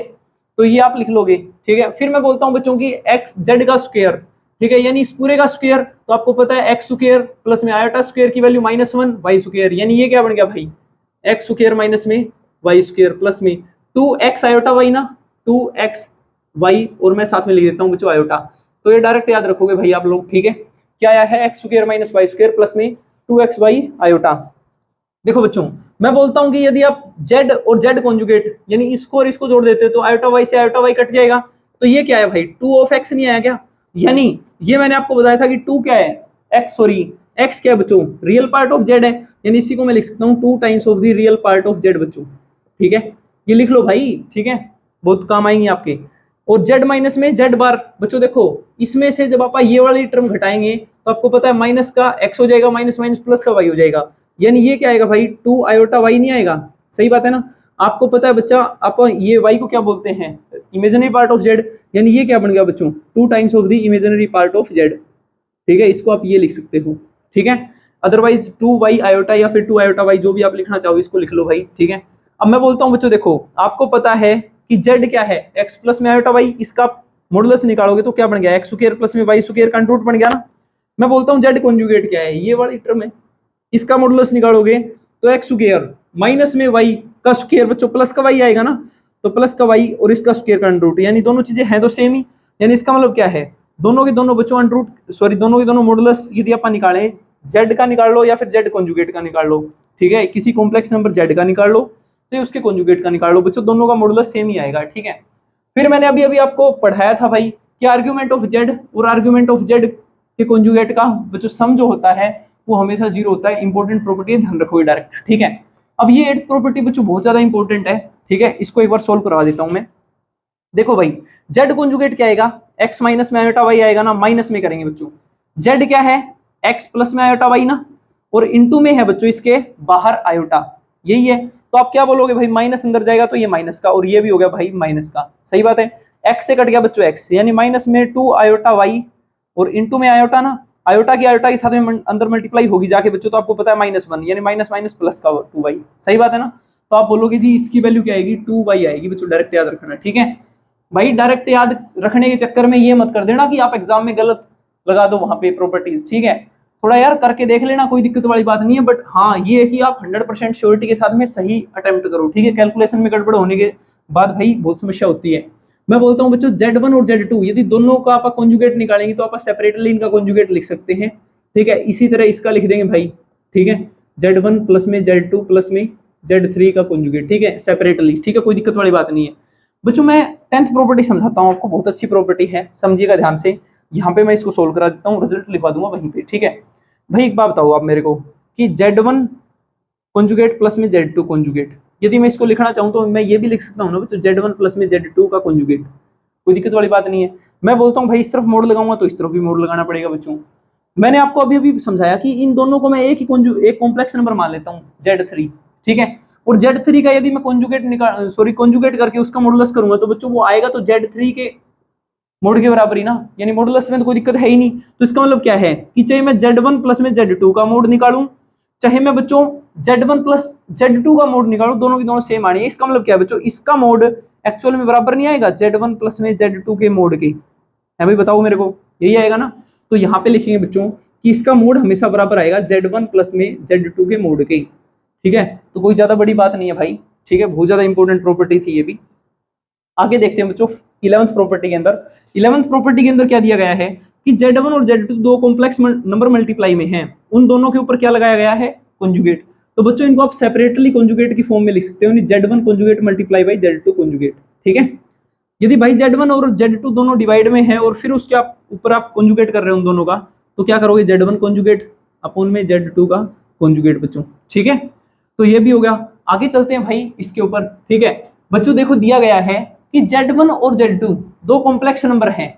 तो ये आप लिख लोगे, ठीक है। फिर मैं बोलता हूं बच्चों की एक्स जेड का स्क्वायर, ठीक है, यानी इस पूरे का स्क्वायर, तो आपको पता है एक्स स्क्वायर प्लस में आयोटा स्क्वायर की वैल्यू -1 वाई स्क्वायर, यानी ये क्या बन गया भाई, एक्स स्क्वायर माइनस में वाई स्क्वायर प्लस में 2x आयोटा वाई ना, 2x वाई, और मैं साथ में लिख देता हूं बच्चों आयोटा, तो ये डायरेक्ट याद रखोगे भाई आप लोग, ठीक है। क्या आया है, X square minus Y square plus में 2x वाई आयोटा। देखो बच्चों मैं बोलता हूं कि यदि आप z और z कॉन्जुगेट यानी इसको और इसको जोड़ देते हो तो आयोटा y से आयोटा y कट जाएगा, तो ये क्या है भाई 2 ऑफ x नहीं आया क्या, यानी ये मैंने आपको बताया था कि 2 क्या है x, सॉरी x क्या है बच्चों, रियल पार्ट ऑफ z है, यानी इसी को मैं लिख सकता हूं 2 times of the real part of z बच्चों, ठीक है, ये लिख लो भाई, ठीक है, बहुत काम आएंगे आपके। और z माइनस में z बार बच्चों, देखो इसमें से जब आप ये वाली टर्म घटाएंगे तो आपको पता है माइनस का x हो जाएगा, माइनस माइनस प्लस का y हो जाएगा, यानी ये क्या आएगा भाई 2 आयोटा वाई नहीं आएगा, सही बात है ना। आपको पता है बच्चा आप ये वाई को क्या बोलते हैं, इमेजिनरी पार्ट ऑफ जेड, यानी ये क्या बन गया बच्चों 2 times of the imaginary part of Z, ठीक है, इसको आप ये लिख सकते हो, ठीक है। अदरवाइज 2 वाई आयोटा या फिर 2 आयोटा वाई जो भी आप लिखना चाहो इसको लिख लो भाई, ठीक है। अब मैं बोलता हूँ बच्चों देखो आपको पता है कि जेड क्या है, एक्स प्लस में आयोटा वाई, इसका मॉडुलस निकालोगे तो क्या बन गया, एक्स स्क्वायर प्लस में वाई स्क्वायर का रूट बन गया ना। मैं बोलता हूँ जेड कॉन्जुगेट क्या है, ये वाली टर्म है, इसका मॉडुलस निकालोगे तो एक्स स्क्वायर माइनस में वाई का स्क्वायर बच्चों प्लस का वाई आएगा ना, तो प्लस का वाई और इसका स्क्वायर का अंडर रूट, यानी दोनों चीजें हैं तो सेम ही, यानी इसका मतलब क्या है, दोनों के दोनों बच्चों अंडर रूट सॉरी दोनों के दोनों मॉडुलस यदि अपन निकालें, जेड का निकाल लो या फिर जेड कॉन्जुगेट का निकाल लो, ठीक है, किसी कॉम्प्लेक्स नंबर जेड का निकाल लो तो उसके कॉन्जुगेट का निकाल लो बच्चों, दोनों का मॉडुलस सेम ही आएगा, ठीक है। फिर मैंने अभी अभी आपको पढ़ाया था भाई कि आर्ग्यूमेंट ऑफ जेड और आर्ग्यूमेंट ऑफ जेड के कॉन्जुगेट का बच्चों सम जो होता है वो हमेशा जीरो होता है, इंपॉर्टेंट प्रॉपर्टी है, ध्यान रखोगे डायरेक्ट, ठीक है। अब ये एट्थ प्रॉपर्टी बच्चों बहुत ज्यादा इंपॉर्टेंट है, ठीक है, इसको एक बार सोल्व करवा देता हूं मैं। देखो भाई जेड कॉन्जुगेट क्या आएगा, एक्स माइनस में आयोटा वाई आएगा ना, माइनस में करेंगे बच्चों, जेड क्या है, एक्स प्लस में आयोटा वाई ना, और इनटू में है बच्चों इसके बाहर आयोटा, यही है। तो आप क्या बोलोगे भाई, माइनस अंदर जाएगा तो ये माइनस का, और ये भी हो गया भाई माइनस का, सही बात है। एक्स से कट गया बच्चों एक्स, यानी माइनस में 2 आयोटा वाई और इनटू में आयोटा ना, आयोटा की आयोटा के साथ में अंदर मल्टीप्लाई होगी जाके बच्चों, तो आपको पता है -1 यानी माइनस माइनस प्लस का 2y, सही बात है ना। तो आप बोलोगे जी इसकी वैल्यू क्या आएगी, 2y आएगी बच्चों, डायरेक्ट याद रखना, ठीक है भाई। डायरेक्ट याद रखने के चक्कर में ये मत कर देना कि आप एग्जाम में गलत लगा दो वहां पे प्रॉपर्टीज, ठीक है, थोड़ा यार करके देख लेना, कोई दिक्कत वाली बात नहीं है, बट हाँ ये है कि आप 100% श्योरिटी के साथ में सही अटेम्प्ट करो, ठीक है। कैलकुलेशन में गड़बड़ होने के बाद भाई बहुत समस्या होती है। मैं बोलता हूँ बच्चों Z1 और Z2 यदि दोनों का आप कॉन्जुगेट निकालेंगे तो आप सेपरेटली इनका कॉन्जुगेट लिख सकते हैं, ठीक है। इसी तरह इसका लिख देंगे भाई, ठीक है, Z1 प्लस में Z2 प्लस में Z3 का कॉन्जुगेट, ठीक है, सेपरेटली, ठीक है, कोई दिक्कत वाली बात नहीं है बच्चों। मैं 10th प्रॉपर्टी समझाता हूँ आपको, बहुत अच्छी प्रॉपर्टी है, समझिएगा ध्यान से। यहाँ पे मैं इसको सोल्व करा देता हूँ, रिजल्ट लिखवा दूंगा वहीं पे, ठीक है भाई। एक बात बताओ आप मेरे को कि Z1 कॉन्जुगेट प्लस में Z2 कॉन्जुगेट, यदि मैं इसको लिखना चाहूँ तो मैं ये भी लिख सकता हूँ ना बच्चों, Z1 प्लस में Z2 का कॉन्जुगेट, कोई दिक्कत वाली बात नहीं है। मैं बोलता हूँ भाई इस तरफ मोड़ लगाऊंगा तो इस तरफ भी मोड़ लगाना पड़ेगा बच्चों। मैंने आपको अभी अभी समझाया कि इन दोनों को मैं एक ही एक कॉम्प्लेक्स नंबर मान लेता हूँ Z3, ठीक है, और Z3 का यदि मैं कॉन्जुगेट निकाल सॉरी कॉन्जुगेट करके उसका मॉडुलस करूंगा तो बच्चों वो आएगा तो Z3 के मोड के बराबर ही ना, यानी मॉडुलस में तो कोई दिक्कत है ही नहीं। तो इसका मतलब क्या है कि चाहे मैं Z1 प्लस में Z2 का मोड निकालूं, चाहे मैं बच्चों Z1 प्लस Z2 का मोड निकालूं, दोनों की दोनों सेम आनी है। इसका मतलब क्या है बच्चों, इसका मोड एक्चुअल में बराबर नहीं आएगा Z1 प्लस में Z2 के मोड के, है भाई बताओ मेरे को, यही आएगा ना। तो यहाँ पे लिखेंगे बच्चों कि इसका मोड हमेशा बराबर आएगा Z1 प्लस में Z2 के मोड के, ठीक है। तो कोई ज्यादा बड़ी बात नहीं है भाई, ठीक है, बहुत ज्यादा इंपॉर्टेंट प्रॉपर्टी थी ये भी। आगे देखते हैं बच्चों 11th प्रॉपर्टी के अंदर। 11th प्रॉपर्टी के अंदर क्या दिया गया है कि Z1 और Z2 दो कॉम्प्लेक्स नंबर मल्टीप्लाई में हैं, उन दोनों के ऊपर क्या लगाया गया है, कॉन्जुगेट। तो बच्चों इनको आप सेपरेटली कॉन्जुगेट की फॉर्म में लिख सकते हो, Z1 conjugate multiply by Z2 conjugate, ठीक है। यदि भाई Z1 और Z2 दोनों डिवाइड में है और फिर उसके ऊपर आप कॉन्जुगेट कर रहे हो उन दोनों का, तो क्या करोगे, Z1 कॉन्जुगेट अपॉन में Z2 का कॉन्जुगेट बच्चों, ठीक है। तो ये भी हो गया। आगे चलते हैं भाई इसके ऊपर, ठीक है बच्चों। देखो दिया गया है कि Z1 और Z2 दो कॉम्प्लेक्स नंबर हैं,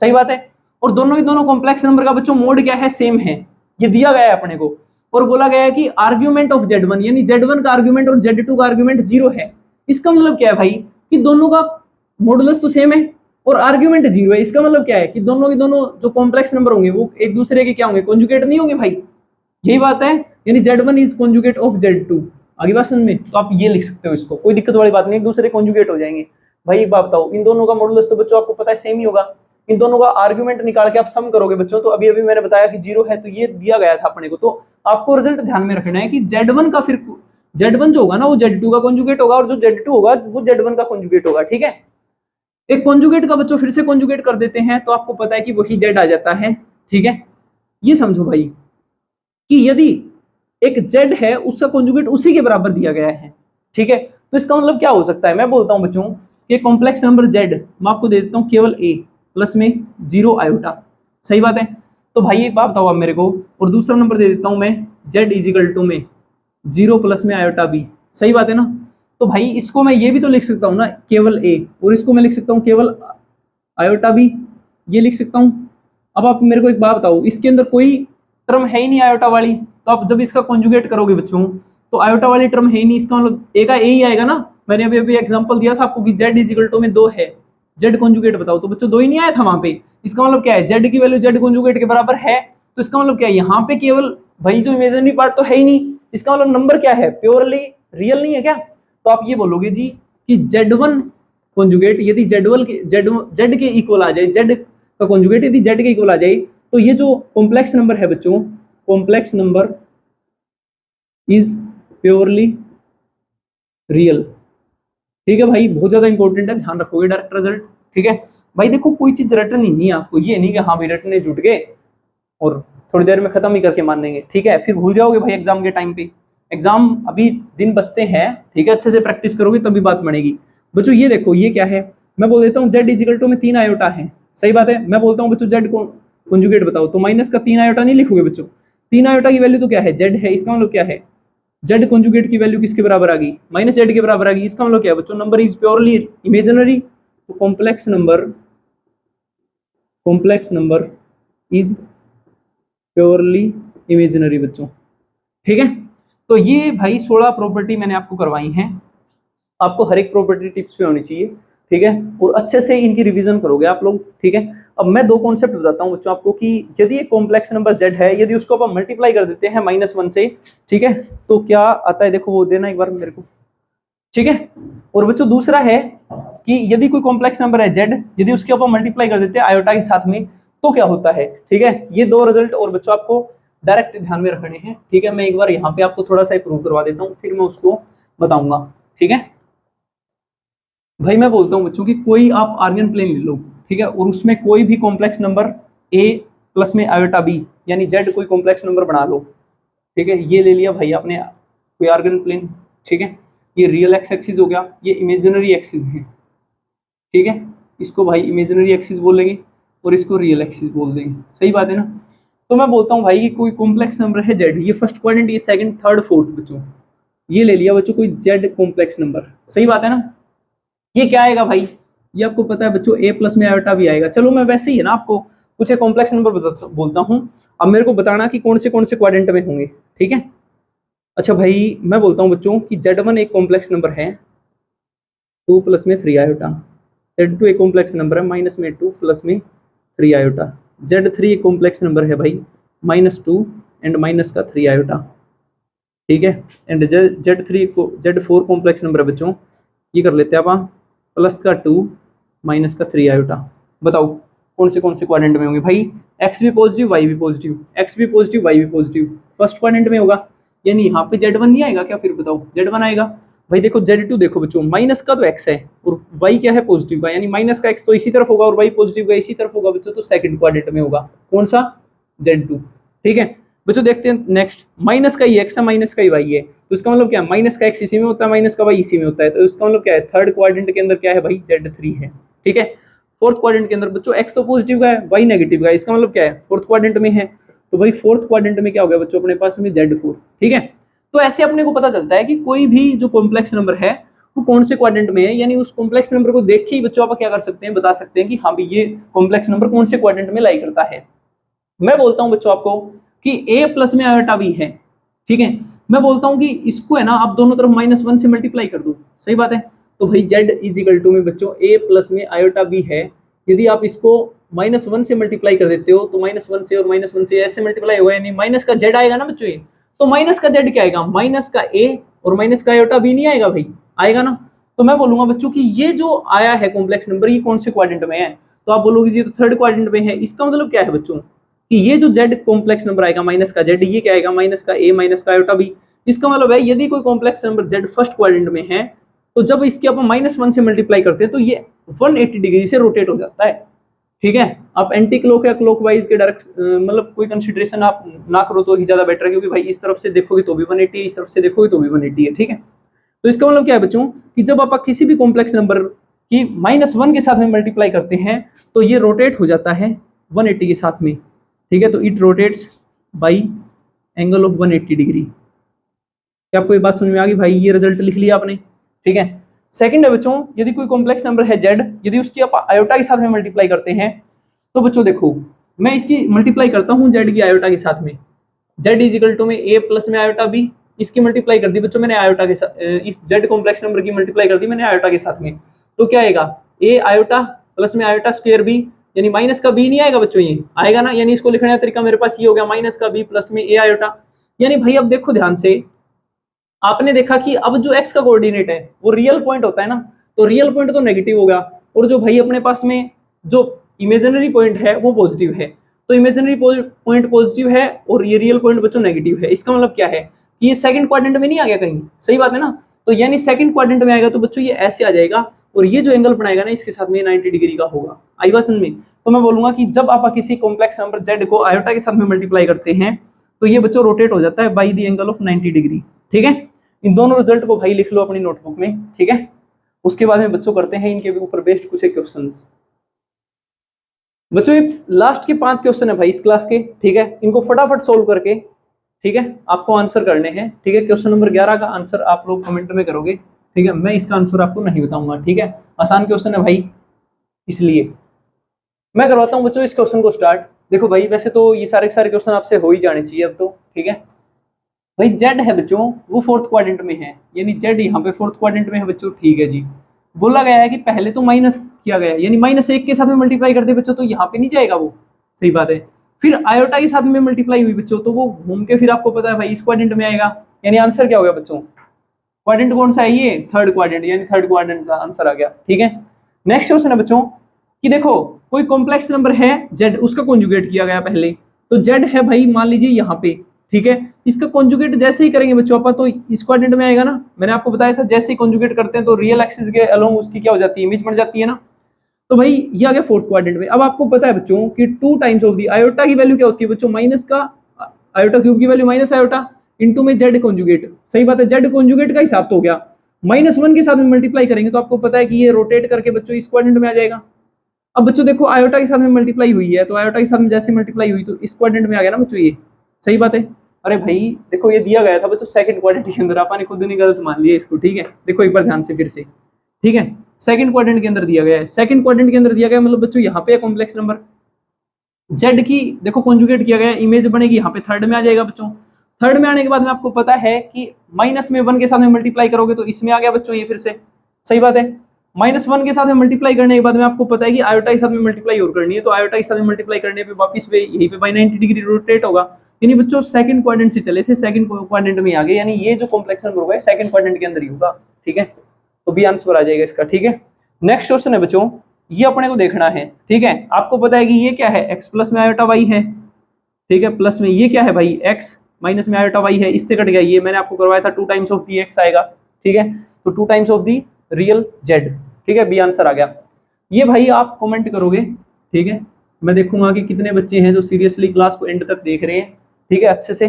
सही बात है, और दोनों ही दोनों कॉम्प्लेक्स नंबर का बच्चों मोड क्या है, सेम है, ये दिया गया है अपने को। और बोला गया है कि आर्ग्यूमेंट ऑफ Z1 यानी Z1 का आर्ग्यूमेंट और Z2 का आर्ग्यूमेंट 0 है। इसका मतलब क्या है भाई कि दोनों का मॉडुलस तो सेम है और आर्ग्यूमेंट 0 है। इसका मतलब क्या है कि दोनों के दोनों जो कॉम्प्लेक्स नंबर होंगे वो एक दूसरे के क्या होंगे, कॉन्जुगेट नहीं होंगे भाई, यही बात है। यानी Z1 is conjugate of Z2, आगे बात समझ में। तो आप ये लिख सकते हो इसको, कोई दिक्कत वाली बात नहीं, एक दूसरे कॉन्जुगेट हो जाएंगे। भाई एक बात बताओ, इन दोनों का मॉडुलस तो बच्चों आपको पता है सेम ही होगा, इन दोनों का आर्गुमेंट निकाल के आप सम करोगे बच्चों, तो अभी अभी मैंने बताया कि 0 है, तो ये दिया गया था अपने को। तो आपको रिजल्ट ध्यान में रखना है कि Z1 का फिर Z1 जो होगा ना वो Z2 का कॉन्जुगेट होगा, और जो Z2 होगा वो Z1 का कॉन्जुगेट होगा, ठीक है। एक कॉन्जुगेट का बच्चों फिर से कॉन्जुगेट कर देते हैं तो आपको पता है कि वही Z आ जाता है, ठीक है। ये समझो भाई कि यदि एक Z है उसका कॉन्जुगेट उसी के बराबर दिया गया है, ठीक है। तो इसका मतलब क्या हो सकता है, मैं बोलता हूं बच्चों कि कॉम्प्लेक्स नंबर Z मैं आपको दे देता हूं केवल A प्लस में 0 आयोटा, सही बात है। तो भाई एक बात बताओ आप मेरे को, और दूसरा नंबर दे देता हूं मैं Z इजिकल टू में 0 प्लस में आयोटा B, सही बात है ना। तो भाई इसको मैं ये भी तो लिख सकता हूँ ना केवल A, और इसको मैं लिख सकता हूँ केवल आयोटा B, ये लिख सकता हूँ। अब आप मेरे को एक बात बताओ, इसके अंदर कोई टर्म है ही नहीं आयोटा वाली, तो आप जब इसका कॉन्जुगेट करोगे बच्चों तो आयोटा वाली टर्म है ही नहीं, इसका मतलब ए का ए ही आएगा ना। मैंने अभी अभी एग्जांपल दिया था आपको कि Z इजिकल टू में 2 है, Z कॉन्जुगेट बताओ, तो बच्चों 2 ही नहीं आया था वहां पे। इसका मतलब क्या है, Z की वैल्यू Z कॉन्जुगेट के बराबर है, तो इसका मतलब क्या है, यहाँ पे केवल भाई जो इमेजिनरी पार्ट तो है ही नहीं, इसका मतलब नंबर क्या है, प्योरली रियल नहीं है क्या। तो आप ये बोलोगे जी कि Z1 कॉन्जुगेट यदि Z के इक्वल आ जाए, Z का कॉन्जुगेट यदि Z के इक्वल आ जाए, तो ये जो कॉम्प्लेक्स नंबर है बच्चों, complex number is purely real, ठीक है भाई, बहुत ज्यादा इंपॉर्टेंट है, ध्यान रखोगे डायरेक्ट रिजल्ट। ठीक है भाई, देखो कोई चीज रटन ही नहीं है आपको, ये नहीं कि हाँ भाई रटने जुट गए और थोड़ी देर में खत्म ही करके मान लेंगे, ठीक है, फिर भूल जाओगे भाई एग्जाम के टाइम पे। एग्जाम अभी दिन बचते हैं, ठीक है, अच्छे से प्रैक्टिस करोगे तभी बात बनेगी। बच्चों ये देखो ये क्या है, मैं बोल देता हूँ जेड इजिकल टू में 3 आयोटा है, सही बात है। मैं बोलता हूँ बच्चों जेड को कंजुगेट बताओ, तो माइनस का 3 आयोटा नहीं लिखोगे बच्चों, 3 आयोटा की वैल्यू तो क्या है, जेड है, इसका मतलब क्या है, जेड कंजुगेट की वैल्यू किसके बराबर आ गई, माइनस जेड के बराबर आ गई, इसका मतलब क्या है बच्चों, नंबर इज प्योरली इमेजिनरी। तो complex number is purely imaginary बच्चों, ठीक है। तो ये भाई 16 प्रॉपर्टी मैंने आपको करवाई हैं, आपको हर एक प्रॉपर्टी टिप्स पे होनी चाहिए, ठीक है, और अच्छे से इनकी रिवीजन करोगे आप लोग, ठीक है। अब मैं दो कॉन्सेप्ट बताता हूँ बच्चों आपको कि यदि एक कॉम्प्लेक्स नंबर जेड है, यदि उसको आप मल्टीप्लाई कर देते हैं -1 से, ठीक है, तो क्या आता है, देखो वो देना एक बार मेरे को, ठीक है। और बच्चों दूसरा है कि यदि कोई कॉम्प्लेक्स नंबर है जेड, यदि उसके ऊपर मल्टीप्लाई कर देते हैं आयोटा के साथ में, तो क्या होता है, ठीक है। ये दो रिजल्ट और बच्चों आपको डायरेक्ट ध्यान में रखने हैं, ठीक है। मैं एक बार यहाँ पे आपको थोड़ा सा प्रूव करवा देता हूँ, फिर मैं उसको बताऊंगा, ठीक है। भाई मैं बोलता हूँ बच्चों की कोई आप आर्गन प्लेन ले लो, ठीक है, और उसमें कोई भी कॉम्प्लेक्स नंबर ए प्लस में आयोटा बी, यानी जेड कोई कॉम्प्लेक्स नंबर बना लो, ठीक है। ये ले लिया भाई आपने कोई आर्गन प्लेन, ठीक है, ये रियल एक्स एक्सिस हो गया, ये इमेजिनरी एक्सिस है, ठीक है, इसको भाई इमेजिनरी एक्सिस बोलेंगे और इसको रियल एक्सिस बोल देंगे, सही बात है ना। तो मैं बोलता हूँ भाई कि कोई कॉम्प्लेक्स नंबर है जेड, ये फर्स्ट क्वाड्रेंट, ये सेकंड थर्ड फोर्थ बच्चों, ये ले लिया बच्चों कोई जेड कॉम्प्लेक्स नंबर, सही बात है ना। ये क्या आएगा भाई, ये आपको पता है बच्चों, ए प्लस में आयोटा भी आएगा। चलो मैं वैसे ही है ना आपको कुछ एक कॉम्प्लेक्स नंबर बोलता हूँ, अब मेरे को बताना कि कौन से क्वाड्रेंट में होंगे, ठीक है। अच्छा भाई मैं बोलता हूँ बच्चों कि Z1 एक कॉम्प्लेक्स नंबर है 2 प्लस में 3 आयोटा, Z2 एक कॉम्प्लेक्स नंबर है -2 प्लस में 3 आयोटा, Z3 एक कॉम्प्लेक्स नंबर है भाई -2 एंड माइनस का 3 आयोटा, ठीक है। एंड Z3 को Z4 कॉम्प्लेक्स नंबर है बच्चों, ये कर लेते हैं आप प्लस का 2 माइनस का 3 आयोटा। बताओ कौन से क्वाड्रेंट में होंगे भाई, एक्स भी पॉजिटिव वाई भी पॉजिटिव, एक्स भी पॉजिटिव वाई भी पॉजिटिव, फर्स्ट क्वाड्रेंट में होगा, यानी यहाँ पे Z1 नहीं आएगा क्या, फिर बताओ Z1 आएगा। भाई देखो Z2 देखो बच्चों, माइनस का तो x है और y क्या है, पॉजिटिव का, यानी माइनस का x तो इसी तरफ होगा और y पॉजिटिव का इसी तरफ होगा बच्चों, तो सेकंड क्वाड्रेंट में होगा कौन सा, Z2, ठीक है। बच्चों देखते हैं नेक्स्ट, माइनस का ही x है, माइनस का ही y है, तो इसका मतलब क्या है, माइनस का x इसी में होता है, माइनस का y इसी में होता है, तो इसका मतलब क्या है, थर्ड क्वाड्रेंट के अंदर क्या है भाई, Z3 है, ठीक है। फोर्थ क्वाड्रेंट के अंदर बच्चों x तो पॉजिटिव का है, y नेगेटिव का है, इसका मतलब क्या है, फोर्थ क्वाड्रेंट में है, तो भाई फोर्थ क्वाड्रेंट में क्या हो गया बच्चों अपने पास में Z4, ठीक है। तो ऐसे अपने को पता चलता है कि कोई भी जो कॉम्प्लेक्स नंबर है वो कौन से क्वाड्रेंट में है, यानी उस कॉम्प्लेक्स नंबर को देख के ही बच्चों आप क्या कर सकते हैं, बता सकते हैं कि हाँ भाई ये कॉम्प्लेक्स नंबर कौन से क्वाड्रेंट में लाई करता है। मैं बोलता हूं बच्चों आपको कि ए प्लस में आयोटा भी है, ठीक है। मैं बोलता हूं कि इसको है ना आप दोनों तरफ -1 से मल्टीप्लाई कर दो, सही बात है। तो भाई जेड इज इक्वल टू में बच्चों ए प्लस में आयोटा भी है, यदि आप इसको -1 से मल्टीप्लाई कर देते हो तो -1 से और -1 से ऐसे मल्टीप्लाई होगा, यानी माइनस का जेड आएगा ना बच्चों, ये तो माइनस का जेड क्या आएगा, माइनस का ए और माइनस का आयोटा भी नहीं आएगा भाई, आएगा ना। तो मैं बोलूंगा बच्चों कि ये जो आया है कॉम्प्लेक्स नंबर, ये कौन से क्वाड्रेंट में है, तो आप बोलोगे जी तो थर्ड क्वाड्रेंट में है। इसका मतलब क्या है बच्चों कि ये जो जेड कॉम्प्लेक्स नंबर आएगा माइनस का जेड, ये क्या आएगा, माइनस का ए माइनस का आयोटा बी। इसका मतलब है यदि कोई complex number Z first quadrant में है, तो जब इसके आप -1 से मल्टीप्लाई करते हैं तो ये 180 डिग्री से रोटेट हो जाता है, ठीक है। आप एंटी क्लॉक या क्लॉकवाइज के डायरेक्ट मतलब कोई कंसीडरेशन आप ना करो तो ही ज्यादा बेटर है, क्योंकि भाई इस तरफ से देखोगे तो भी 180 है, इस तरफ से देखोगे तो भी 180 है, ठीक है। तो इसका मतलब क्या है बच्चों कि जब आप किसी भी कॉम्प्लेक्स नंबर की -1 के साथ में मल्टीप्लाई करते हैं तो ये रोटेट हो जाता है 180 के साथ में, ठीक है। तो it rotates by angle of 180 degree. क्या आपको ये बात समझ में आ गई भाई, ये रिजल्ट लिख लिया आपने, ठीक है। सेकंड है बच्चों, यदि कोई कॉम्प्लेक्स नंबर है जेड, यदि उसकी आप आयोटा के साथ में मल्टीप्लाई करते हैं, तो बच्चों देखो मैं इसकी मल्टीप्लाई करता हूं जेड की आयोटा के साथ में, जेड इज इक्वल टू में ए प्लस में आयोटा बी, इसकी मल्टीप्लाई कर दी बच्चों मैंने आयोटा के साथ, इस जेड कॉम्प्लेक्स नंबर की मल्टीप्लाई कर दी मैंने आयोटा के साथ में, तो क्या आएगा, ए आयोटा प्लस में आयोटा स्क्वायर बी, यानी माइनस का बी नहीं आएगा बच्चों, ये आएगा ना, यानी इसको लिखने का तरीका मेरे पास ये हो गया, माइनस का बी प्लस में ए आयोटा। यानी भाई अब देखो ध्यान से, आपने देखा कि अब जो x का कोऑर्डिनेट है वो रियल पॉइंट होता है ना, तो रियल पॉइंट तो नेगेटिव होगा, और जो भाई अपने पास में जो इमेजिनरी पॉइंट है वो पॉजिटिव है, तो इमेजिनरी पॉइंट पॉजिटिव है और ये रियल पॉइंट बच्चों नेगेटिव है। इसका मतलब क्या है, कि ये सेकंड क्वाड्रेंट में नहीं आ गया कहीं, सही बात है ना। तो यानी सेकंड क्वाड्रेंट में आएगा तो बच्चों ये ऐसे आ जाएगा और ये जो एंगल बनाएगा ना इसके साथ में 90 डिग्री का होगा। आई बात समझ में। तो मैं बोलूंगा कि जब आप किसी कॉम्प्लेक्स नंबर z को आयोटा के साथ में मल्टीप्लाई करते हैं तो ये बच्चों रोटेट हो जाता है by the angle of 90 degree. ठीक है, इन दोनों रिजल्ट को भाई लिख लो अपनी नोटबुक में। ठीक है, उसके बाद में बच्चों करते हैं इनके ऊपर बेस्ड कुछ क्वेश्चन। बच्चों ये लास्ट के 5 क्वेश्चन है भाई इस क्लास के। ठीक है, इनको फटाफट सोल्व करके ठीक है आपको आंसर करने हैं। ठीक है, क्वेश्चन नंबर 11 का आंसर आप लोग कमेंट में करोगे। ठीक है, मैं इसका आंसर आपको नहीं बताऊंगा। ठीक है, आसान क्वेश्चन है भाई, इसलिए मैं करवाता हूं बच्चों इस क्वेश्चन को स्टार्ट। देखो भाई वैसे तो ये सारे क्वेश्चन आपसे हो ही जाने चाहिए अब तो। ठीक है भाई, जेड है बच्चों वो 4th क्वाड्रेंट में है, यानी जेड यहाँ पे 4th क्वाड्रेंट में है बच्चों। ठीक है जी, बोला गया है कि पहले तो माइनस किया गया, यानी -1 के साथ में मल्टीप्लाई करते बच्चों तो यहाँ पे नहीं जाएगा वो, सही बात है। फिर आयोटा के साथ में मल्टीप्लाई हुई बच्चों तो वो घूम के फिर आपको पता है भाई इस क्वाड्रेंट में आएगा। यानी आंसर क्या हो गया बच्चों, क्वाड्रेंट कौन सा है ये, 3rd क्वाड्रेंट, यानी 3rd क्वाड्रेंट का आंसर आ गया। ठीक है, नेक्स्ट क्वेश्चन है बच्चों कि देखो कोई कॉम्प्लेक्स नंबर है जेड, उसका कॉन्जुगेट किया गया पहले। तो जेड है भाई मान लीजिए यहाँ पे। ठीक है, इसका कॉन्जुगेट जैसे ही करेंगे बच्चों अपन तो इस क्वाड्रेंट में आएगा ना। मैंने आपको बताया था जैसे ही कॉन्जुगेट करते हैं तो रियल एक्सिस के अलोंग उसकी क्या हो जाती है, इमेज बन जाती है ना। तो भाई ये आ गया 4th क्वाड्रेंट में। अब आपको पता है बच्चों कि 2 टाइम्स ऑफ दी आयोटा की वैल्यू क्या होती है बच्चों, माइनस का आयोटा क्यूब की वैल्यू माइनस आयोटा इंटू में जेड कॉन्जुगेट। सही बात है, जेड कॉन्जुगेट का हिसाब तो हो गया। -1 के साथ में मल्टीप्लाई करेंगे तो आपको पता है कि ये रोटेट करके बच्चों इस क्वाड्रेंट में आ जाएगा। अब बच्चों देखो आयोटा के साथ में मल्टीप्लाई हुई है तो आयोटा के साथ में जैसे मल्टीप्लाई हुई तो इस क्वाड्रेंट में आ गया ना बच्चों ये, सही बात है। अरे भाई देखो ये दिया गया था बच्चों 2nd क्वाड्रेंट के अंदर, आपने खुद नहीं गलत मान लिया इसको। ठीक है, देखो एक बार ध्यान से फिर से। ठीक है, 2nd क्वाड्रेंट के अंदर दिया गया है, 2nd क्वाड्रेंट के अंदर दिया गया मतलब बच्चों यहाँ पे कॉम्प्लेक्स नंबर जेड की देखो कॉन्जुगेट किया गया, इमेज बनेगी यहाँ पे 3rd में आ जाएगा बच्चों। 3rd में आने के बाद में आपको पता है कि -1 के साथ में मल्टीप्लाई करोगे तो इसमें आ गया बच्चों ये फिर से, सही बात है। -1 के साथ में मल्टीप्लाई करने के बाद में आपको पता है कि आयोटा के साथ में मल्टीप्लाई और करनी है तो आयोटा के साथ में मल्टीप्लाई करने पे वापस पे यहीं पे बाई 90 डिग्री रोटेट होगा। यानी बच्चों 2nd क्वाड्रेंट से चले थे 2nd क्वाड्रेंट में आ गए, यानी ये जो कॉम्प्लेक्स नंबर होगा 2nd क्वाड्रेंट के अंदर ही होगा। ठीक है, तो बी आंसर आ जाएगा इसका। ठीक है, नेक्स्ट क्वेश्चन है बच्चों, ये अपने को देखना है। ठीक है, आपको पता है कि ये क्या है, x प्लस में आयोटा y है। ठीक है, प्लस में ये क्या है भाई x माइनस में आयोटा y है, इससे कट गया ये, मैंने आपको करवाया था 2 टाइम्स ऑफ दी x आएगा। ठीक है, तो 2 times of the real z। ठीक है, बी आंसर आ गया। ये भाई आप कमेंट करोगे। ठीक है, मैं देखूंगा कि कितने बच्चे हैं जो सीरियसली क्लास को एंड तक देख रहे हैं। ठीक है, अच्छे से।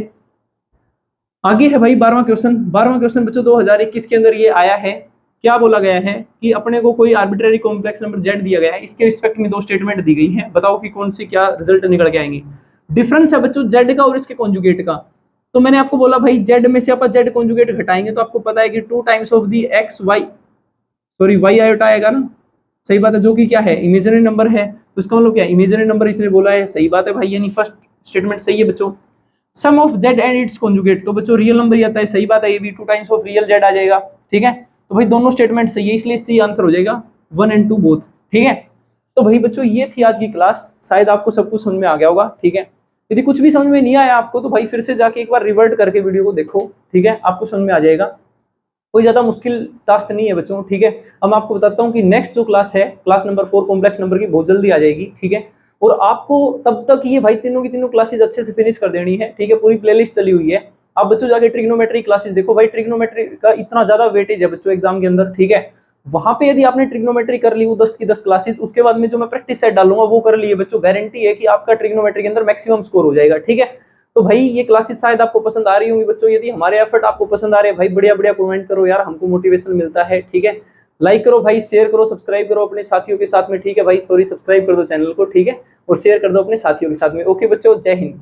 आगे है भाई 12वां क्वेश्चन। 12वां क्वेश्चन बच्चों 2021 के अंदर ये आया है। क्या बोला गया है कि अपने को कोई आर्बिट्ररी कॉम्प्लेक्स नंबर z दिया गया है, इसके रिस्पेक्ट में 2 स्टेटमेंट दी गई हैं, बताओ कि कौन से क्या रिजल्ट निकल के आएंगे। डिफरेंस है बच्चों z का और इसके कॉन्जुगेट का। तो मैंने आपको बोला भाई z में से आप z कॉन्जुगेट घटाएंगे तो आपको पता है कि 2 times of the x y sorry y iota आएगा ना, सही बात है, जो कि क्या है इमेजिनरी नंबर है। तो इसका मतलब क्या है, इमेजिनरी नंबर इसने बोला है, सही बात है भाई, यानी फर्स्ट स्टेटमेंट सही है बच्चों। Sum of z and its conjugate, तो बच्चों रियल नंबर ही आता है, सही बात है, ये भी 2 टाइम्स ऑफ रियल z आ जाएगा। ठीक है, तो भाई दोनों स्टेटमेंट सही है, इसलिए सी आंसर हो जाएगा 1 and 2 बोथ। ठीक है, तो भाई बच्चों ये थी आज की क्लास, शायद आपको सब कुछ समझ में आ गया होगा। ठीक है, यदि कुछ भी समझ में नहीं आया आपको तो भाई फिर से जाके एक बार रिवर्ट करके वीडियो को देखो। ठीक है, आपको समझ में आ जाएगा, कोई ज्यादा मुश्किल टास्क नहीं है बच्चों। ठीक है, अब मैं आपको बताता हूँ कि नेक्स्ट जो क्लास है क्लास नंबर 4 कॉम्प्लेक्स नंबर की बहुत जल्दी आ जाएगी। ठीक है, और आपको तब तक ये भाई तीनों की तीनों क्लासेस अच्छे से फिनिश कर देनी है। ठीक है, पूरी प्लेलिस्ट चली हुई है, आप बच्चों जाके ट्रिग्नोमेट्री क्लासेस देखो। भाई ट्रिग्नोमेट्री का इतना ज्यादा वेटेज है बच्चों एग्जाम के अंदर। ठीक है, वहां पे यदि आपने ट्रिग्नोमेट्री कर ली वो 10 की 10 क्लासेस, उसके बाद में जो मैं प्रैक्टिस सेट डालूंगा वो कर लिए बच्चों, गारंटी है कि आपका ट्रिग्नोमेट्री के अंदर मैक्सिमम स्कोर हो जाएगा। ठीक है, तो भाई ये क्लासेस शायद आपको पसंद आ रही होंगी बच्चों। यदि हमारे एफर्ट आपको पसंद आ रहे हैं भाई बढ़िया बढ़िया कमेंट करो यार, हमको मोटिवेशन मिलता है। ठीक है, लाइक करो भाई, शेयर करो, सब्सक्राइब करो अपने साथियों के साथ में। ठीक है भाई, सॉरी सब्सक्राइब कर दो चैनल को। ठीक है, और शेयर कर दो अपने साथियों के साथ में। ओके बच्चों, जय हिंद।